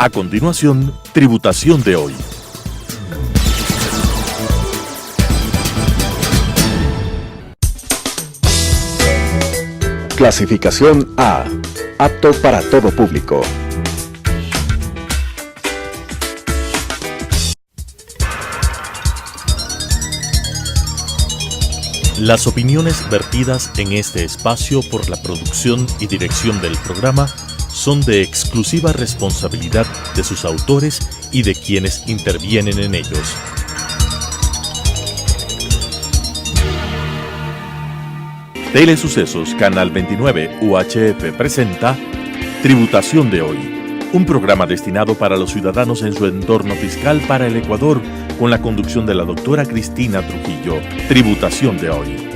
A continuación, Tributación de hoy. Clasificación A. Apto para todo público. Las opiniones vertidas en este espacio por la producción y dirección del programa son de exclusiva responsabilidad de sus autores y de quienes intervienen en ellos. Telesucesos Canal 29 UHF presenta Tributación de hoy, un programa destinado para los ciudadanos en su entorno fiscal para el Ecuador, con la conducción de la doctora Cristina Trujillo. Tributación de hoy.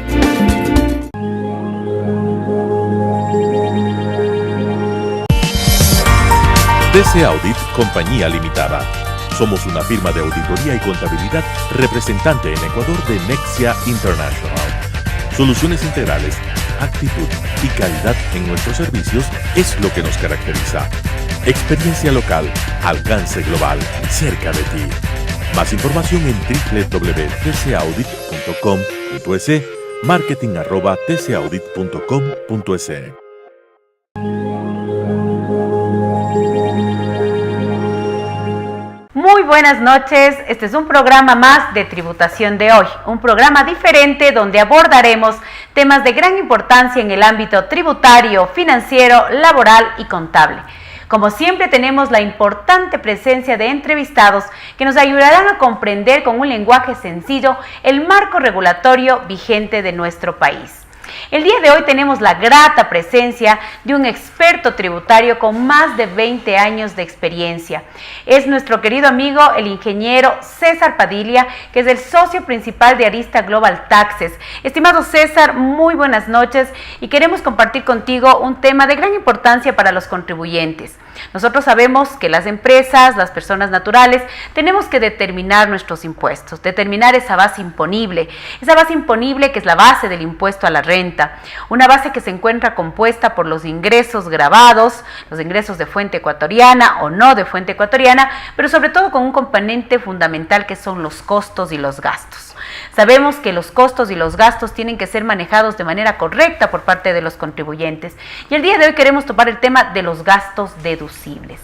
TC Audit Compañía Limitada. Somos una firma de auditoría y contabilidad representante en Ecuador de Nexia International. Soluciones integrales, actitud y calidad en nuestros servicios es lo que nos caracteriza. Experiencia local, alcance global, cerca de ti. Más información en www.tcaudit.com.es, marketing@tcaudit.com.es. Muy buenas noches, este es un programa más de Tributación de hoy, un programa diferente donde abordaremos temas de gran importancia en el ámbito tributario, financiero, laboral y contable. Como siempre tenemos la importante presencia de entrevistados que nos ayudarán a comprender con un lenguaje sencillo el marco regulatorio vigente de nuestro país. El día de hoy tenemos la grata presencia de un experto tributario con más de 20 años de experiencia. Es nuestro querido amigo, el ingeniero César Padilla, que es el socio principal de Arista Global Taxes. Estimado César, muy buenas noches y queremos compartir contigo un tema de gran importancia para los contribuyentes. Nosotros sabemos que las empresas, las personas naturales, tenemos que determinar nuestros impuestos, determinar esa base imponible que es la base del impuesto a la renta, una base que se encuentra compuesta por los ingresos grabados, los ingresos de fuente ecuatoriana o no de fuente ecuatoriana, pero sobre todo con un componente fundamental que son los costos y los gastos. Sabemos que los costos y los gastos tienen que ser manejados de manera correcta por parte de los contribuyentes y el día de hoy queremos topar el tema de los gastos deducibles.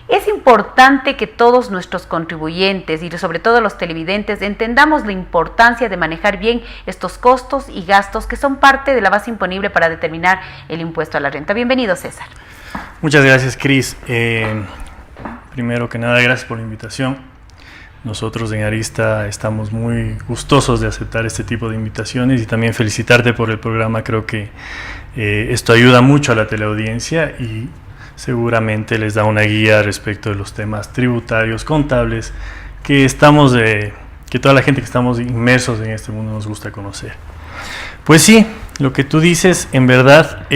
Es importante que todos nuestros contribuyentes y sobre todo los televidentes entendamos la importancia de manejar bien estos costos y gastos que son parte de la base imponible para determinar el impuesto a la renta. Bienvenido, César. Muchas gracias, Cris. Primero que nada, gracias por la invitación. Nosotros en Arista estamos muy gustosos de aceptar este tipo de invitaciones y también felicitarte por el programa. Creo que esto ayuda mucho a la teleaudiencia y seguramente les da una guía respecto de los temas tributarios, contables, que toda la gente que estamos inmersos en este mundo nos gusta conocer. Pues sí, lo que tú dices, en verdad,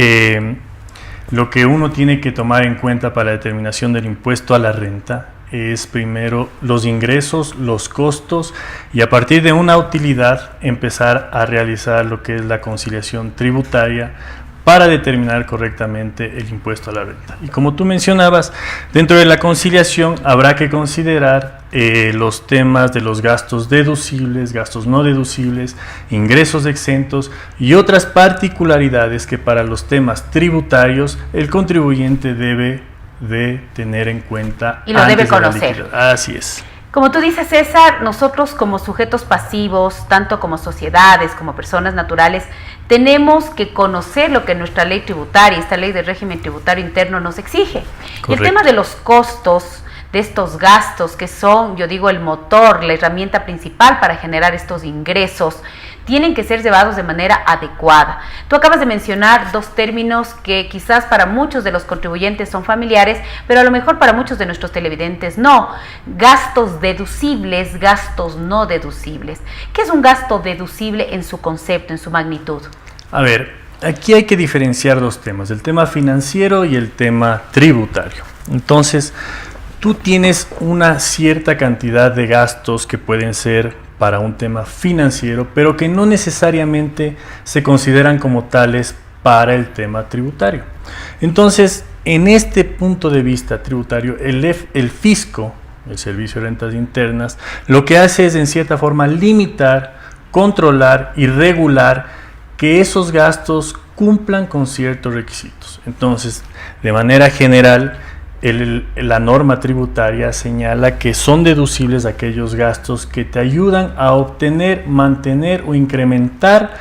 lo que uno tiene que tomar en cuenta para la determinación del impuesto a la renta es primero los ingresos, los costos y a partir de una utilidad empezar a realizar lo que es la conciliación tributaria para determinar correctamente el impuesto a la renta. Y como tú mencionabas, dentro de la conciliación habrá que considerar los temas de los gastos deducibles, gastos no deducibles, ingresos exentos y otras particularidades que para los temas tributarios el contribuyente debe de tener en cuenta y lo debe conocer. Así es. Como tú dices, César, nosotros como sujetos pasivos, tanto como sociedades, como personas naturales, tenemos que conocer lo que nuestra ley tributaria, esta ley de régimen tributario interno nos exige. Correcto. Y el tema de los costos, de estos gastos que son, yo digo, el motor, la herramienta principal para generar estos ingresos, tienen que ser llevados de manera adecuada. Tú acabas de mencionar dos términos que quizás para muchos de los contribuyentes son familiares, pero a lo mejor para muchos de nuestros televidentes no. Gastos deducibles, gastos no deducibles. ¿Qué es un gasto deducible en su concepto, en su magnitud? A ver, aquí hay que diferenciar dos temas, el tema financiero y el tema tributario. Entonces, tú tienes una cierta cantidad de gastos que pueden ser para un tema financiero, pero que no necesariamente se consideran como tales para el tema tributario. Entonces, en este punto de vista tributario, el fisco, el Servicio de Rentas Internas, lo que hace es en cierta forma limitar, controlar y regular que esos gastos cumplan con ciertos requisitos. Entonces, de manera general, la norma tributaria señala que son deducibles aquellos gastos que te ayudan a obtener, mantener o incrementar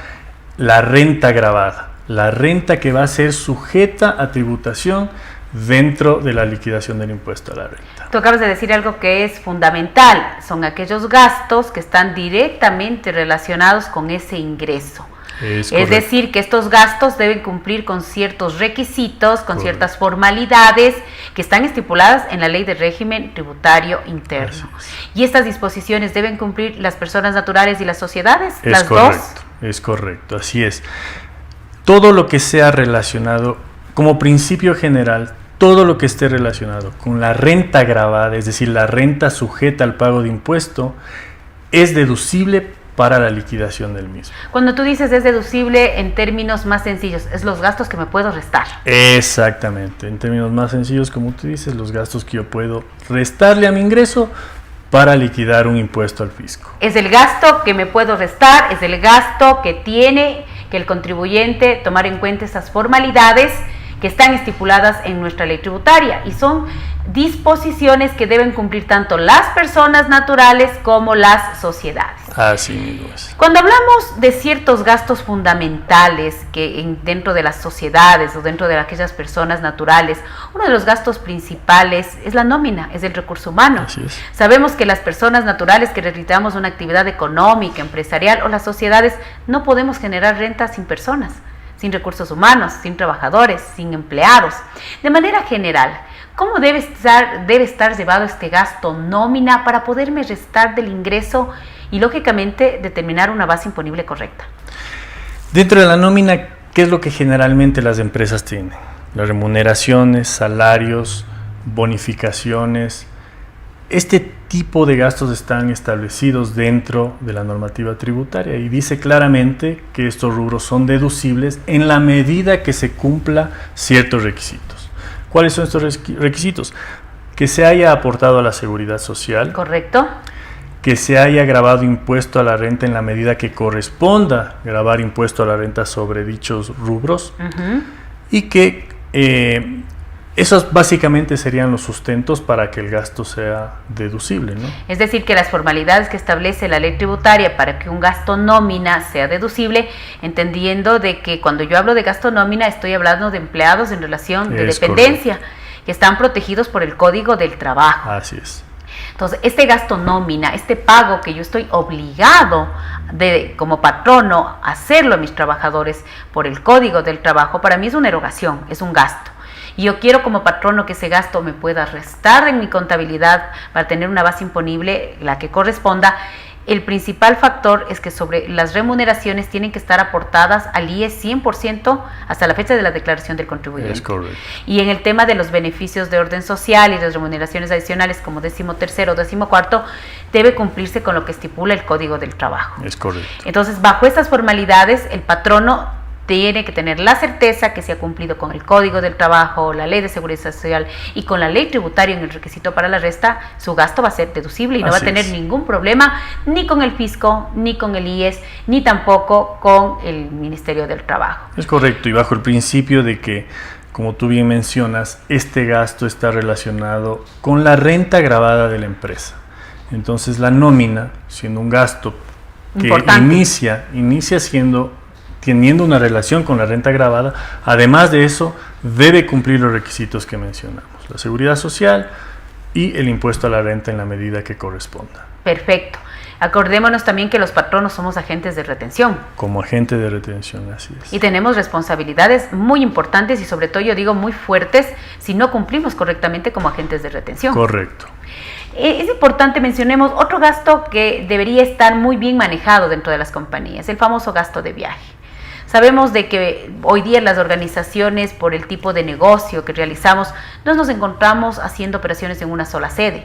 la renta gravada, la renta que va a ser sujeta a tributación dentro de la liquidación del impuesto a la renta. Tú acabas de decir algo que es fundamental, son aquellos gastos que están directamente relacionados con ese ingreso. Es decir, que estos gastos deben cumplir con ciertos requisitos, con ciertas formalidades que están estipuladas en la Ley de Régimen Tributario Interno. Y estas disposiciones deben cumplir las personas naturales y las sociedades, las dos. Es correcto, así es. Todo lo que sea relacionado, como principio general, todo lo que esté relacionado con la renta gravada, es decir, la renta sujeta al pago de impuesto, es deducible para la liquidación del mismo. Cuando tú dices es deducible, en términos más sencillos, es los gastos que me puedo restar. Exactamente, en términos más sencillos, como tú dices, los gastos que yo puedo restarle a mi ingreso para liquidar un impuesto al fisco. Es el gasto que me puedo restar, es el gasto que tiene que el contribuyente tomar en cuenta esas formalidades que están estipuladas en nuestra ley tributaria y son disposiciones que deben cumplir tanto las personas naturales como las sociedades. Así mismo es. Cuando hablamos de ciertos gastos fundamentales que dentro de las sociedades o dentro de aquellas personas naturales, uno de los gastos principales es la nómina, es el recurso humano. Así es. Sabemos que las personas naturales que realizamos una actividad económica, empresarial o las sociedades no podemos generar renta sin personas, sin recursos humanos, sin trabajadores, sin empleados. De manera general, ¿cómo debe estar llevado este gasto nómina para poderme restar del ingreso y, lógicamente, determinar una base imponible correcta? Dentro de la nómina, ¿qué es lo que generalmente las empresas tienen? Las remuneraciones, salarios, bonificaciones. Este tipo de gastos están establecidos dentro de la normativa tributaria y dice claramente que estos rubros son deducibles en la medida que se cumpla ciertos requisitos. ¿Cuáles son estos requisitos? Que se haya aportado a la seguridad social. Correcto. Que se haya grabado impuesto a la renta en la medida que corresponda grabar impuesto a la renta sobre dichos rubros. Y que esos básicamente serían los sustentos para que el gasto sea deducible, ¿no? Es decir, que las formalidades que establece la ley tributaria para que un gasto nómina sea deducible, entendiendo de que cuando yo hablo de gasto nómina estoy hablando de empleados en relación de dependencia, que están protegidos por el Código del Trabajo. Así es. Entonces, este gasto nómina, este pago que yo estoy obligado como patrono a hacerlo a mis trabajadores por el Código del Trabajo, para mí es una erogación, es un gasto. Y yo quiero como patrono que ese gasto me pueda restar en mi contabilidad para tener una base imponible, la que corresponda. El principal factor es que sobre las remuneraciones tienen que estar aportadas al IES 100% hasta la fecha de la declaración del contribuyente. Es correcto. Y en el tema de los beneficios de orden social y las remuneraciones adicionales como 13º o 14º, debe cumplirse con lo que estipula el Código del Trabajo. Es correcto. Entonces, bajo estas formalidades, el patrono tiene que tener la certeza que se ha cumplido con el Código del Trabajo, la Ley de Seguridad Social y con la Ley Tributaria en el requisito para la resta, su gasto va a ser deducible y no va a tener ningún problema ni con el fisco, ni con el IES, ni tampoco con el Ministerio del Trabajo. Es correcto, y bajo el principio de que, como tú bien mencionas, este gasto está relacionado con la renta gravada de la empresa. Entonces la nómina, siendo un gasto que inicia teniendo una relación con la renta gravada, además de eso, debe cumplir los requisitos que mencionamos, la seguridad social y el impuesto a la renta en la medida que corresponda. Perfecto. Acordémonos también que los patronos somos agentes de retención. Como agente de retención, así es. Y tenemos responsabilidades muy importantes y sobre todo yo digo muy fuertes si no cumplimos correctamente como agentes de retención. Correcto. Es importante mencionemos otro gasto que debería estar muy bien manejado dentro de las compañías, el famoso gasto de viaje. Sabemos de que hoy día las organizaciones, por el tipo de negocio que realizamos, no nos encontramos haciendo operaciones en una sola sede,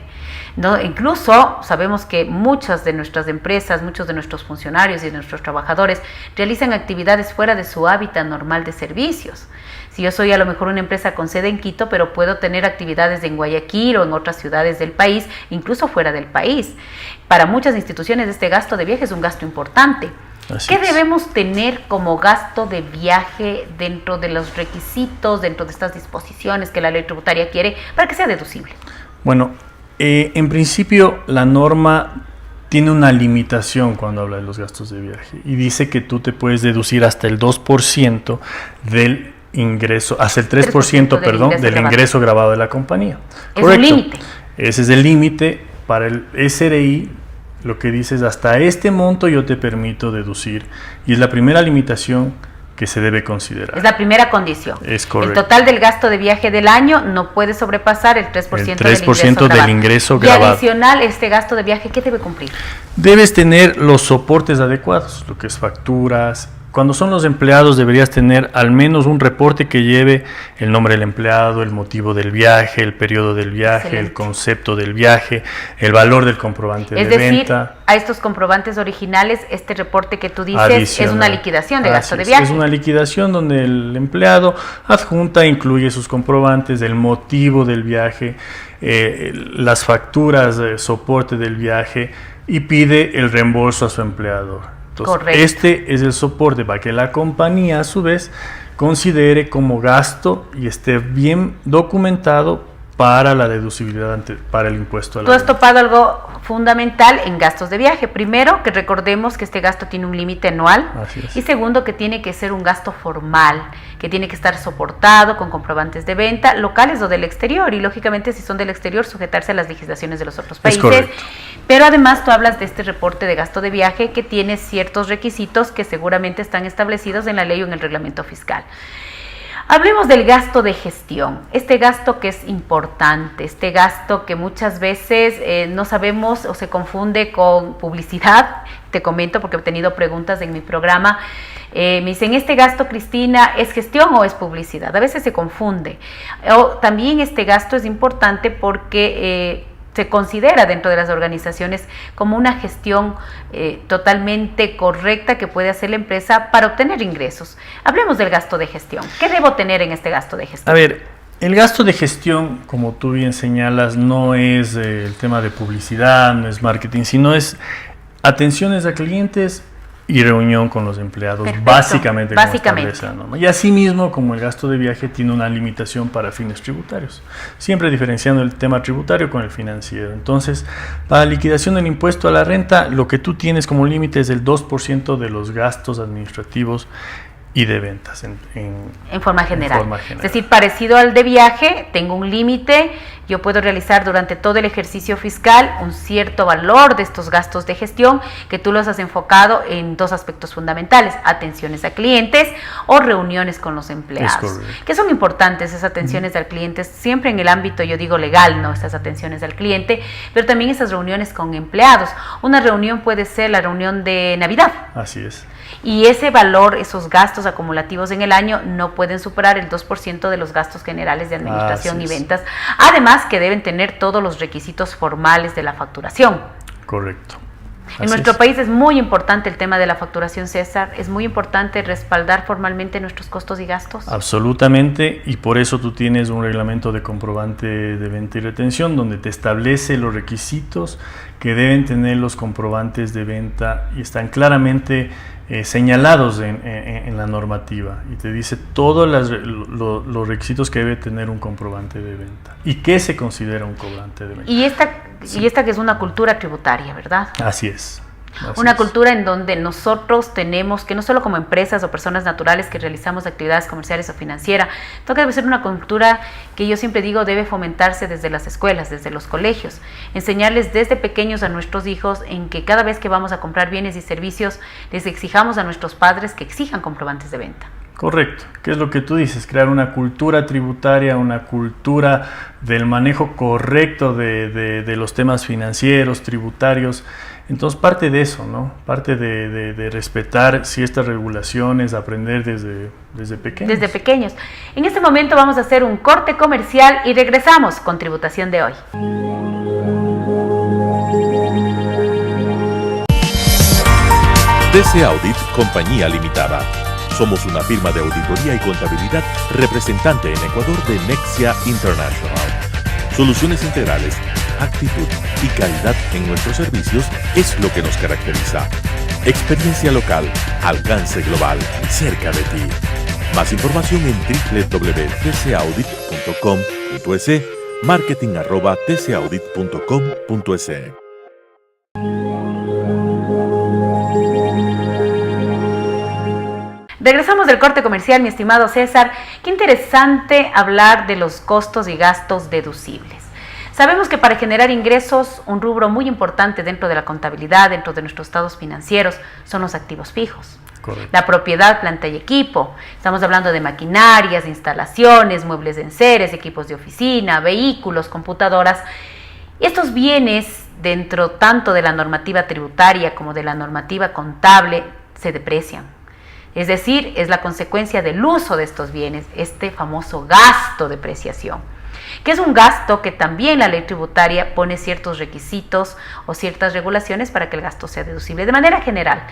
¿no? Incluso sabemos que muchas de nuestras empresas, muchos de nuestros funcionarios y de nuestros trabajadores realizan actividades fuera de su hábitat normal de servicios. Si yo soy a lo mejor una empresa con sede en Quito, pero puedo tener actividades en Guayaquil o en otras ciudades del país, incluso fuera del país. Para muchas instituciones este gasto de viaje es un gasto importante. ¿Qué debemos tener como gasto de viaje dentro de los requisitos, dentro de estas disposiciones que la ley tributaria quiere para que sea deducible? Bueno, en principio la norma tiene una limitación cuando habla de los gastos de viaje y dice que tú te puedes deducir hasta el 2% del ingreso, hasta el 3%, del ingreso grabado de la compañía. Es un límite. Ese es el límite. Para el SRI, lo que dice es hasta este monto yo te permito deducir, y es la primera limitación que se debe considerar. Es la primera condición. Es correcto. El total del gasto de viaje del año no puede sobrepasar el 3%, del ingreso grabado. Y adicional, este gasto de viaje, ¿qué debe cumplir? Debes tener los soportes adecuados, lo que es facturas. Cuando son los empleados deberías tener al menos un reporte que lleve el nombre del empleado, el motivo del viaje, el periodo del viaje, excelente, el concepto del viaje, el valor del comprobante de venta. Es decir, a estos comprobantes originales, este reporte que tú dices es una liquidación de gasto de viaje. Es una liquidación donde el empleado adjunta, incluye sus comprobantes, el motivo del viaje, las facturas de soporte del viaje y pide el reembolso a su empleador. Entonces, correcto, este es el soporte para que la compañía a su vez considere como gasto y esté bien documentado para la deducibilidad para el impuesto a la renta. Tú has topado algo fundamental en gastos de viaje. Primero, que recordemos que este gasto tiene un límite anual. Así es. Y segundo, que tiene que ser un gasto formal, que tiene que estar soportado con comprobantes de venta locales o del exterior. Y lógicamente, si son del exterior, sujetarse a las legislaciones de los otros países. Es correcto. Pero además tú hablas de este reporte de gasto de viaje que tiene ciertos requisitos que seguramente están establecidos en la ley o en el reglamento fiscal. Hablemos del gasto de gestión, este gasto que es importante, este gasto que muchas veces no sabemos o se confunde con publicidad. Te comento porque he tenido preguntas en mi programa. Me dicen, ¿este gasto, Cristina, es gestión o es publicidad? A veces se confunde. También este gasto es importante porque se considera dentro de las organizaciones como una gestión totalmente correcta que puede hacer la empresa para obtener ingresos. Hablemos del gasto de gestión. ¿Qué debo tener en este gasto de gestión? A ver, el gasto de gestión, como tú bien señalas, no es el tema de publicidad, no es marketing, sino es atenciones a clientes y reunión con los empleados. Perfecto. Básicamente. Y asimismo, como el gasto de viaje tiene una limitación para fines tributarios, siempre diferenciando el tema tributario con el financiero. Entonces, para liquidación del impuesto a la renta, lo que tú tienes como límite es el 2% de los gastos administrativos y de ventas en forma general. Es decir, parecido al de viaje, tengo un límite, yo puedo realizar durante todo el ejercicio fiscal un cierto valor de estos gastos de gestión que tú los has enfocado en dos aspectos fundamentales: atenciones a clientes o reuniones con los empleados. Que son importantes esas atenciones al cliente, siempre en el ámbito, yo digo, legal, ¿no? Esas atenciones al cliente, pero también esas reuniones con empleados. Una reunión puede ser la reunión de Navidad. Así es. Y ese valor, esos gastos acumulativos en el año no pueden superar el 2% de los gastos generales de administración y ventas. Además que deben tener todos los requisitos formales de la facturación. Correcto. En nuestro país es muy importante el tema de la facturación, César. Es muy importante respaldar formalmente nuestros costos y gastos. Absolutamente, y por eso tú tienes un reglamento de comprobante de venta y retención donde te establece los requisitos que deben tener los comprobantes de venta y están claramente señalados en la normativa, y te dice todos los requisitos que debe tener un comprobante de venta y qué se considera un comprobante de venta. Y esta que es una cultura tributaria, ¿verdad? Así es. Una cultura en donde nosotros tenemos que, no solo como empresas o personas naturales que realizamos actividades comerciales o financieras, debe ser una cultura que yo siempre digo debe fomentarse desde las escuelas, desde los colegios, enseñarles desde pequeños a nuestros hijos en que cada vez que vamos a comprar bienes y servicios les exijamos a nuestros padres que exijan comprobantes de venta. Correcto, ¿qué es lo que tú dices? Crear una cultura tributaria, una cultura del manejo correcto de los temas financieros, tributarios. Entonces parte de eso, ¿no? Parte de respetar ciertas regulaciones, aprender desde pequeños. Desde pequeños. En este momento vamos a hacer un corte comercial y regresamos con Tributación de Hoy. DC Audit Compañía Limitada. Somos una firma de auditoría y contabilidad representante en Ecuador de Nexia International. Soluciones integrales, actitud y calidad en nuestros servicios es lo que nos caracteriza. Experiencia local, alcance global, cerca de ti. Más información en www.tcaudit.com.es, marketing@tcaudit.com.es. Regresamos del corte comercial, mi estimado César. Qué interesante hablar de los costos y gastos deducibles. Sabemos que para generar ingresos, un rubro muy importante dentro de la contabilidad, dentro de nuestros estados financieros, son los activos fijos. Correcto. La propiedad, planta y equipo. Estamos hablando de maquinarias, instalaciones, muebles de enseres, equipos de oficina, vehículos, computadoras. Estos bienes, dentro tanto de la normativa tributaria como de la normativa contable, se deprecian. Es decir, es la consecuencia del uso de estos bienes, este famoso gasto de depreciación, que es un gasto que también la ley tributaria pone ciertos requisitos o ciertas regulaciones para que el gasto sea deducible. De manera general,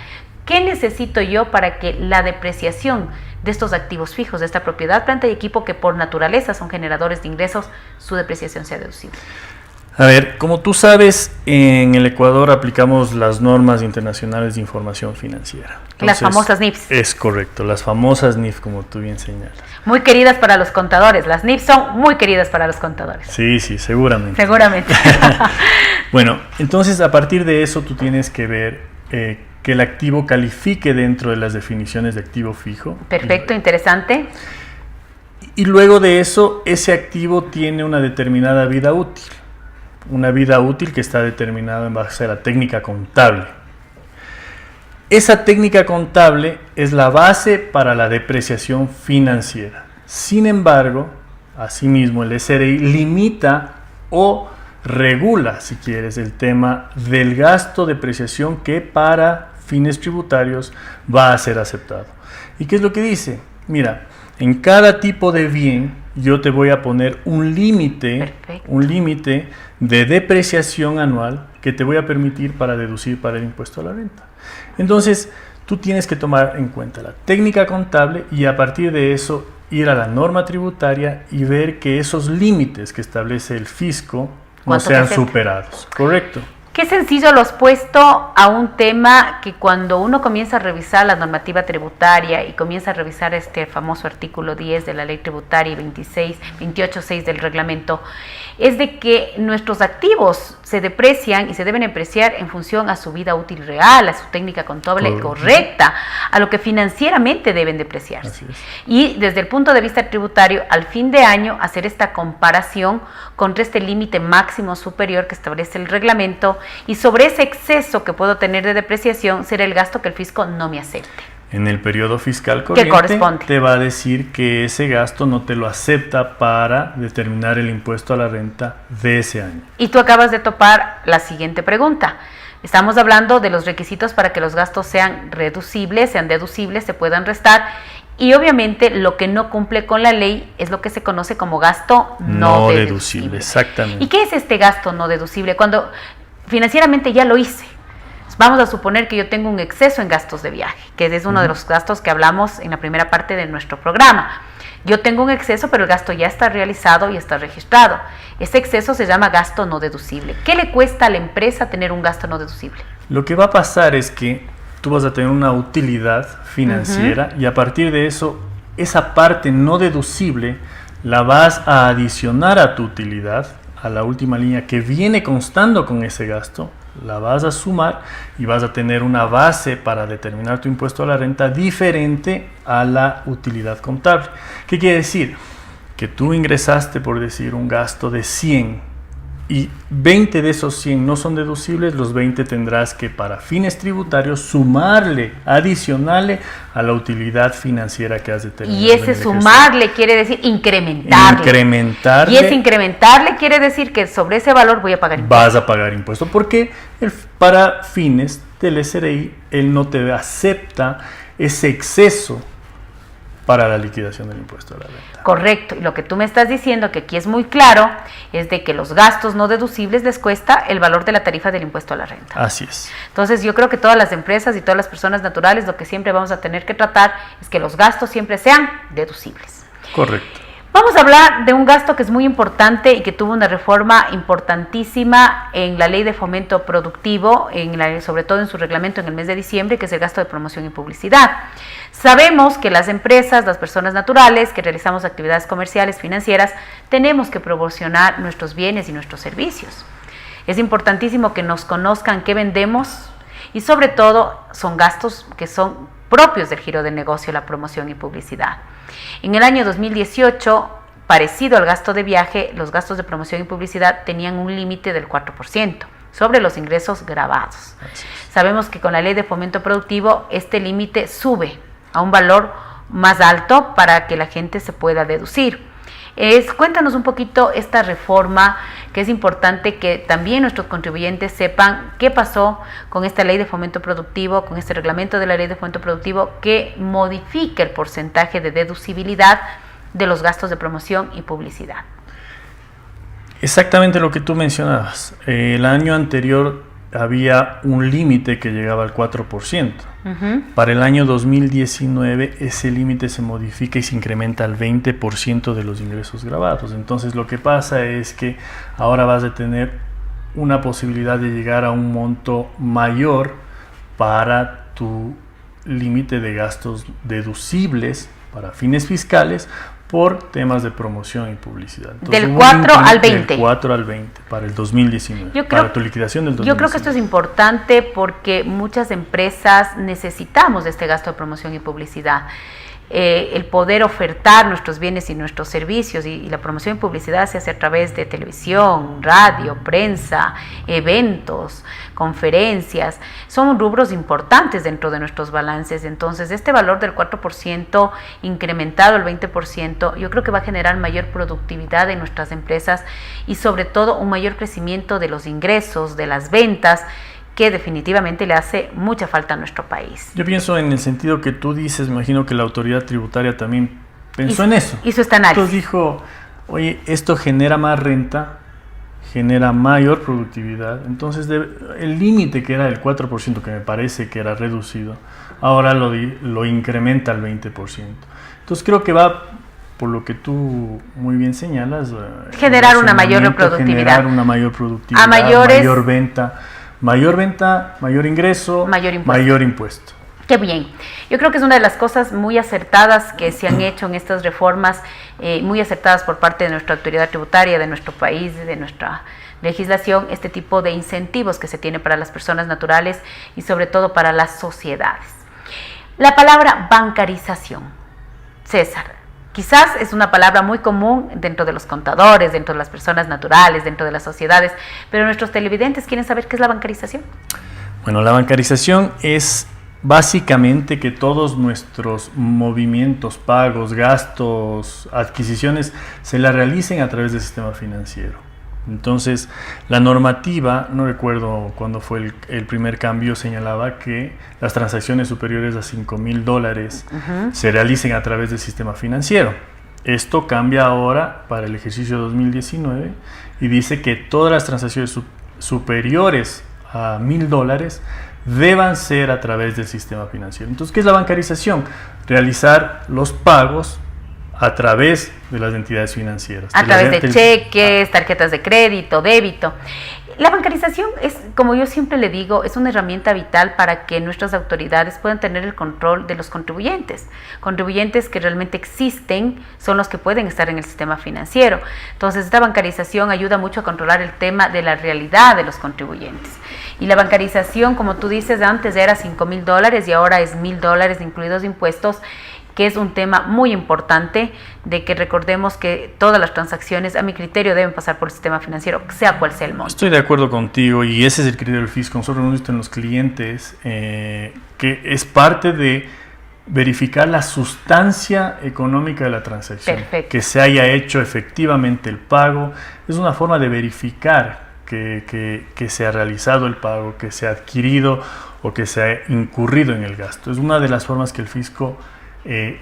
¿qué necesito yo para que la depreciación de estos activos fijos, de esta propiedad, planta y equipo que por naturaleza son generadores de ingresos, su depreciación sea deducible? A ver, como tú sabes, en el Ecuador aplicamos las normas internacionales de información financiera. Entonces, las famosas NIFs. Es correcto, las famosas NIF, como tú bien señalas. Muy queridas para los contadores. Las NIFs son muy queridas para los contadores. Sí, seguramente. Seguramente. Bueno, entonces a partir de eso tú tienes que ver que el activo califique dentro de las definiciones de activo fijo. Perfecto, interesante. Y luego de eso, ese activo tiene una determinada vida útil. Una vida útil que está determinada en base a la técnica contable. Esa técnica contable es la base para la depreciación financiera. Sin embargo, asimismo, el SRI limita o regula, si quieres, el tema del gasto de depreciación que para fines tributarios va a ser aceptado. ¿Y qué es lo que dice? Mira, en cada tipo de bien yo te voy a poner un límite de depreciación anual que te voy a permitir para deducir para el impuesto a la renta. Entonces, tú tienes que tomar en cuenta la técnica contable y a partir de eso ir a la norma tributaria y ver que esos límites que establece el fisco no sean superados. ¿Correcto? Qué sencillo lo has puesto a un tema que cuando uno comienza a revisar la normativa tributaria y comienza a revisar este famoso artículo 10 de la ley tributaria y 28.6 del reglamento, es de que nuestros activos se deprecian y se deben depreciar en función a su vida útil real, a su técnica contable correcta, a lo que financieramente deben depreciarse. Y desde el punto de vista tributario, al fin de año, hacer esta comparación contra este límite máximo superior que establece el reglamento y sobre ese exceso que puedo tener de depreciación será el gasto que el fisco no me acepte. En el periodo fiscal corriente te va a decir que ese gasto no te lo acepta para determinar el impuesto a la renta de ese año. Y tú acabas de topar la siguiente pregunta. Estamos hablando de los requisitos para que los gastos sean reducibles, sean deducibles, se puedan restar. Y obviamente lo que no cumple con la ley es lo que se conoce como gasto no deducible. Exactamente. ¿Y qué es este gasto no deducible? Cuando financieramente ya lo hice. Vamos a suponer que yo tengo un exceso en gastos de viaje, que es uno de los gastos que hablamos en la primera parte de nuestro programa. Yo tengo un exceso, pero el gasto ya está realizado y está registrado. Ese exceso se llama gasto no deducible. ¿Qué le cuesta a la empresa tener un gasto no deducible? Lo que va a pasar es que tú vas a tener una utilidad financiera y a partir de eso, esa parte no deducible la vas a adicionar a tu utilidad, a la última línea que viene constando con ese gasto, la vas a sumar y vas a tener una base para determinar tu impuesto a la renta diferente a la utilidad contable. ¿Qué quiere decir? Que tú ingresaste, por decir, un gasto de 100 y 20 de esos 100 no son deducibles, los 20 tendrás que para fines tributarios sumarle, adicionarle a la utilidad financiera que has determinado. Y ese sumarle quiere decir incrementarle. Y ese incrementarle quiere decir que sobre ese valor voy a pagar impuesto. Vas a pagar impuesto porque para fines del SRI él no te acepta ese exceso para la liquidación del impuesto a la renta. Correcto, y lo que tú me estás diciendo, que aquí es muy claro, es de que los gastos no deducibles les cuesta el valor de la tarifa del impuesto a la renta. Así es. Entonces yo creo que todas las empresas y todas las personas naturales lo que siempre vamos a tener que tratar es que los gastos siempre sean deducibles. Correcto. Vamos a hablar de un gasto que es muy importante y que tuvo una reforma importantísima en la Ley de Fomento Productivo, sobre todo en su reglamento en el mes de diciembre, que es el gasto de promoción y publicidad. Sabemos que las empresas, las personas naturales que realizamos actividades comerciales, financieras, tenemos que promocionar nuestros bienes y nuestros servicios. Es importantísimo que nos conozcan qué vendemos y sobre todo son gastos que son propios del giro de negocio, la promoción y publicidad. En el año 2018, parecido al gasto de viaje, los gastos de promoción y publicidad tenían un límite del 4% sobre los ingresos grabados. Sabemos que con la Ley de Fomento Productivo este límite sube a un valor más alto para que la gente se pueda deducir. Cuéntanos un poquito esta reforma, que es importante que también nuestros contribuyentes sepan qué pasó con esta Ley de Fomento Productivo, con este reglamento de la Ley de Fomento Productivo que modifica el porcentaje de deducibilidad de los gastos de promoción y publicidad. Exactamente lo que tú mencionabas. El año anterior había un límite que llegaba al 4%. Para el año 2019 ese límite se modifica y se incrementa al 20% de los ingresos grabados. Entonces lo que pasa es que ahora vas a tener una posibilidad de llegar a un monto mayor para tu límite de gastos deducibles para fines fiscales por temas de promoción y publicidad. Entonces, del 4 al 20. Del 4 al 20 para el 2019, para tu liquidación del 2019. Yo creo que esto es importante porque muchas empresas necesitamos de este gasto de promoción y publicidad. El poder ofertar nuestros bienes y nuestros servicios y la promoción y publicidad se hace a través de televisión, radio, prensa, eventos, conferencias, son rubros importantes dentro de nuestros balances. Entonces este valor del 4% incrementado al 20%, yo creo que va a generar mayor productividad en nuestras empresas y sobre todo un mayor crecimiento de los ingresos, de las ventas, que definitivamente le hace mucha falta a nuestro país. Yo pienso en el sentido que tú dices, me imagino que la autoridad tributaria también pensó en eso. Hizo este análisis. Entonces dijo, oye, esto genera más renta, genera mayor productividad, entonces el límite que era del 4%, que me parece que era reducido, ahora lo incrementa al 20%. Entonces creo que va, por lo que tú muy bien señalas, generar una mayor productividad. Generar una mayor productividad, mayor venta, mayor ingreso, mayor impuesto. Qué bien. Yo creo que es una de las cosas muy acertadas que se han hecho en estas reformas, muy acertadas por parte de nuestra autoridad tributaria, de nuestro país, de nuestra legislación, este tipo de incentivos que se tiene para las personas naturales y sobre todo para las sociedades. La palabra bancarización. César, quizás es una palabra muy común dentro de los contadores, dentro de las personas naturales, dentro de las sociedades, pero nuestros televidentes quieren saber qué es la bancarización. Bueno, la bancarización es básicamente que todos nuestros movimientos, pagos, gastos, adquisiciones se la realicen a través del sistema financiero. Entonces, la normativa, no recuerdo cuándo fue el primer cambio, señalaba que las transacciones superiores a $5,000 se realicen a través del sistema financiero. Esto cambia ahora para el ejercicio 2019 y dice que todas las transacciones superiores a $1,000 deban ser a través del sistema financiero. Entonces, ¿qué es la bancarización? Realizar los pagos a través de las entidades financieras. A través de cheques, tarjetas de crédito, débito. La bancarización es, como yo siempre le digo, es una herramienta vital para que nuestras autoridades puedan tener el control de los contribuyentes. Contribuyentes que realmente existen son los que pueden estar en el sistema financiero. Entonces, esta bancarización ayuda mucho a controlar el tema de la realidad de los contribuyentes. Y la bancarización, como tú dices, antes era $5,000 y ahora es $1,000 incluidos impuestos, que es un tema muy importante, de que recordemos que todas las transacciones, a mi criterio, deben pasar por el sistema financiero, sea cual sea el monto. Estoy de acuerdo contigo y ese es el criterio del fisco. Nosotros hemos visto en los clientes que es parte de verificar la sustancia económica de la transacción. Perfecto. Que se haya hecho efectivamente el pago. Es una forma de verificar que se ha realizado el pago, que se ha adquirido o que se ha incurrido en el gasto. Es una de las formas que el fisco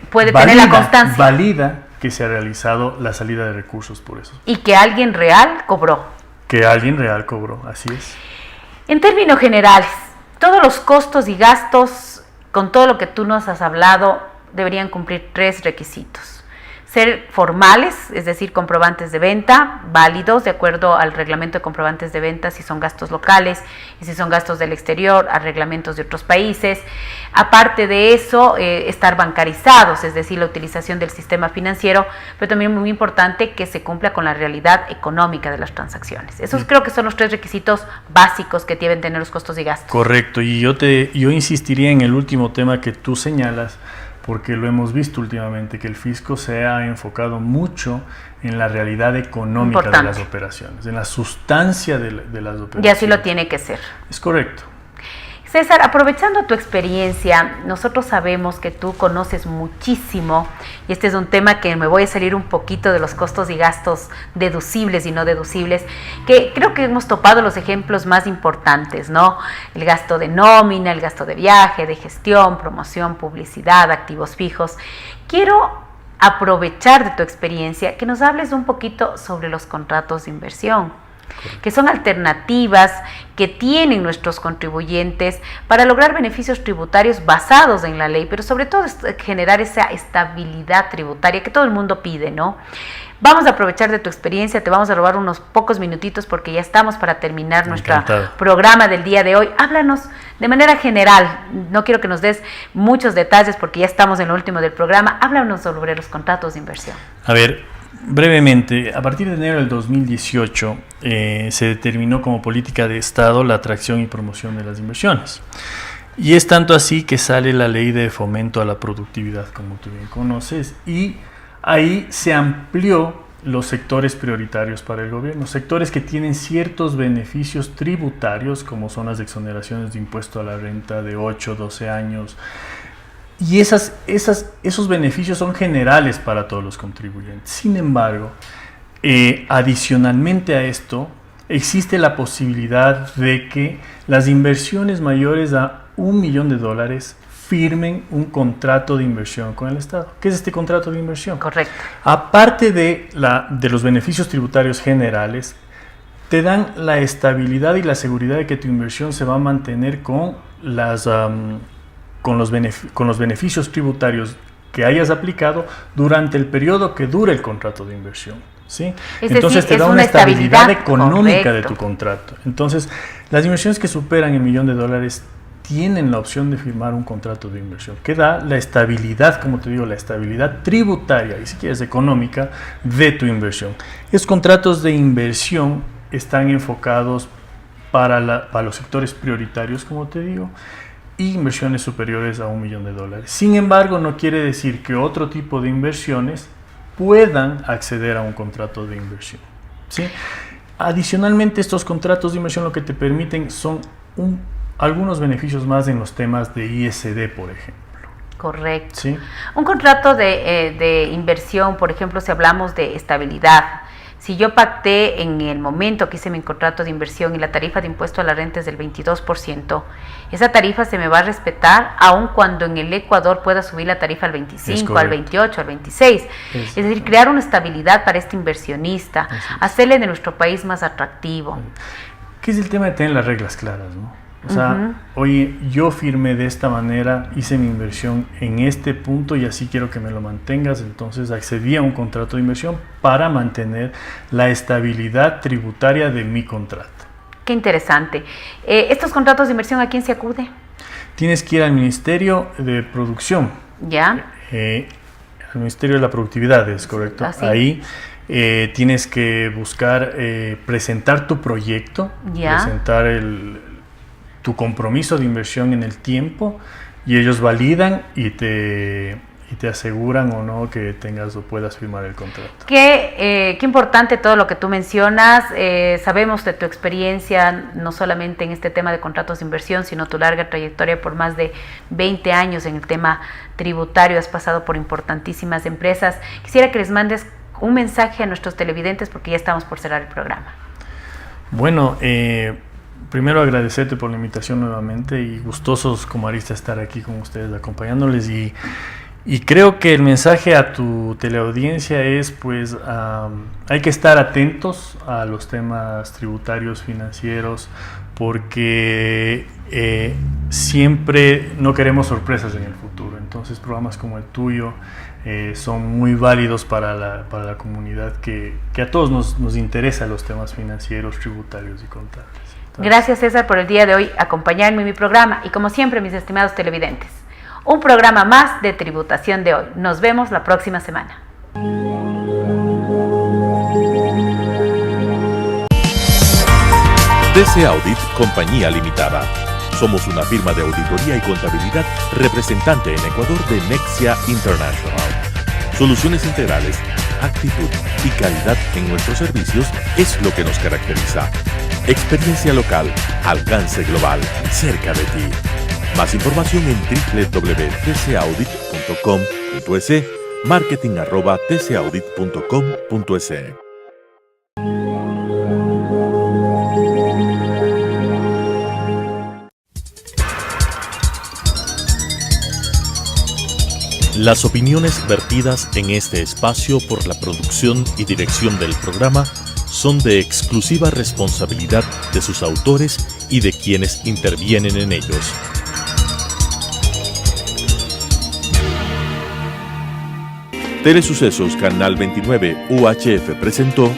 puede tener la constancia. Valida que se ha realizado la salida de recursos por eso. Y que alguien real cobró. Que alguien real cobró, así es. En términos generales, todos los costos y gastos, con todo lo que tú nos has hablado, deberían cumplir 3 requisitos. Ser formales, es decir, comprobantes de venta, válidos de acuerdo al reglamento de comprobantes de venta, si son gastos locales y si son gastos del exterior, a reglamentos de otros países. Aparte de eso, estar bancarizados, es decir, la utilización del sistema financiero, pero también muy importante que se cumpla con la realidad económica de las transacciones. Esos creo que son los 3 requisitos básicos que deben tener los costos y gastos. Correcto, y yo insistiría en el último tema que tú señalas, porque lo hemos visto últimamente, que el fisco se ha enfocado mucho en la realidad económica de las operaciones, en la sustancia de las operaciones. Y así lo tiene que ser. Es correcto. César, aprovechando tu experiencia, nosotros sabemos que tú conoces muchísimo, y este es un tema que me voy a salir un poquito de los costos y gastos deducibles y no deducibles, que creo que hemos topado los ejemplos más importantes, ¿no? El gasto de nómina, el gasto de viaje, de gestión, promoción, publicidad, activos fijos. Quiero aprovechar de tu experiencia que nos hables un poquito sobre los contratos de inversión, que son alternativas que tienen nuestros contribuyentes para lograr beneficios tributarios basados en la ley, pero sobre todo generar esa estabilidad tributaria que todo el mundo pide, ¿no? Vamos a aprovechar de tu experiencia, te vamos a robar unos pocos minutitos porque ya estamos para terminar nuestro programa del día de hoy. Háblanos de manera general, no quiero que nos des muchos detalles porque ya estamos en lo último del programa, háblanos sobre los contratos de inversión. A ver, brevemente, a partir de enero del 2018 se determinó como política de Estado la atracción y promoción de las inversiones. Y es tanto así que sale la ley de fomento a la productividad, como tú bien conoces, y ahí se amplió los sectores prioritarios para el gobierno, sectores que tienen ciertos beneficios tributarios, como son las exoneraciones de impuesto a la renta de 8, 12 años, y esos beneficios son generales para todos los contribuyentes. Sin embargo, adicionalmente a esto, existe la posibilidad de que las inversiones mayores a $1 millón firmen un contrato de inversión con el Estado. ¿Qué es este contrato de inversión? Correcto. Aparte de los beneficios tributarios generales, te dan la estabilidad y la seguridad de que tu inversión se va a mantener con los beneficios tributarios que hayas aplicado durante el periodo que dure el contrato de inversión, ¿sí? Entonces te da una estabilidad económica de tu contrato. Entonces, las inversiones que superan $1 millón tienen la opción de firmar un contrato de inversión que da la estabilidad, como te digo, la estabilidad tributaria y si quieres económica de tu inversión. Estos contratos de inversión están enfocados para los sectores prioritarios, como te digo, y inversiones superiores a $1 millón. Sin embargo, no quiere decir que otro tipo de inversiones puedan acceder a un contrato de inversión, ¿sí? Adicionalmente, estos contratos de inversión lo que te permiten son algunos beneficios más en los temas de ISD, por ejemplo. Correcto. ¿Sí? Un contrato de inversión, por ejemplo, si hablamos de estabilidad, si yo pacté en el momento que hice mi contrato de inversión y la tarifa de impuesto a la renta es del 22%, esa tarifa se me va a respetar aun cuando en el Ecuador pueda subir la tarifa al 25, al 28, al 26. Es decir, crear una estabilidad para este inversionista, hacerle de nuestro país más atractivo. ¿Qué es el tema de tener las reglas claras, no? O sea, oye, yo firmé de esta manera, hice mi inversión en este punto y así quiero que me lo mantengas, entonces accedí a un contrato de inversión para mantener la estabilidad tributaria de mi contrato. Qué interesante. ¿Estos contratos de inversión a quién se acude? Tienes que ir al Ministerio de Producción. ¿Ya? Al Ministerio de la Productividad, es correcto. ¿Ah, sí? Ahí tienes que buscar presentar tu proyecto, presentar tu compromiso de inversión en el tiempo y ellos validan y te aseguran o no que tengas o puedas firmar el contrato. Qué importante todo lo que tú mencionas. Sabemos de tu experiencia, no solamente en este tema de contratos de inversión, sino tu larga trayectoria por más de 20 años en el tema tributario. Has pasado por importantísimas empresas. Quisiera que les mandes un mensaje a nuestros televidentes porque ya estamos por cerrar el programa. Bueno, primero agradecerte por la invitación nuevamente y gustosos como Arista estar aquí con ustedes acompañándoles y Y creo que el mensaje a tu teleaudiencia es, pues, hay que estar atentos a los temas tributarios, financieros, porque siempre no queremos sorpresas en el futuro. Entonces, programas como el tuyo son muy válidos para la comunidad que a todos nos interesan los temas financieros, tributarios y contables. Entonces, gracias, César, por el día de hoy acompañarme en mi programa y, como siempre, mis estimados televidentes, un programa más de Tributación de Hoy. Nos vemos la próxima semana. DC Audit Compañía Limitada. Somos una firma de auditoría y contabilidad representante en Ecuador de Nexia International. Soluciones integrales, actitud y calidad en nuestros servicios es lo que nos caracteriza. Experiencia local, alcance global, cerca de ti. Más información en www.tcaudit.com.es, marketing@tcaudit.com.es. Las opiniones vertidas en este espacio por la producción y dirección del programa son de exclusiva responsabilidad de sus autores y de quienes intervienen en ellos. Telesucesos Canal 29 UHF presentó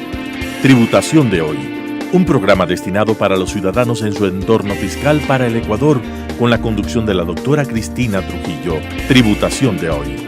Tributación de Hoy, un programa destinado para los ciudadanos en su entorno fiscal para el Ecuador, con la conducción de la doctora Cristina Trujillo. Tributación de Hoy.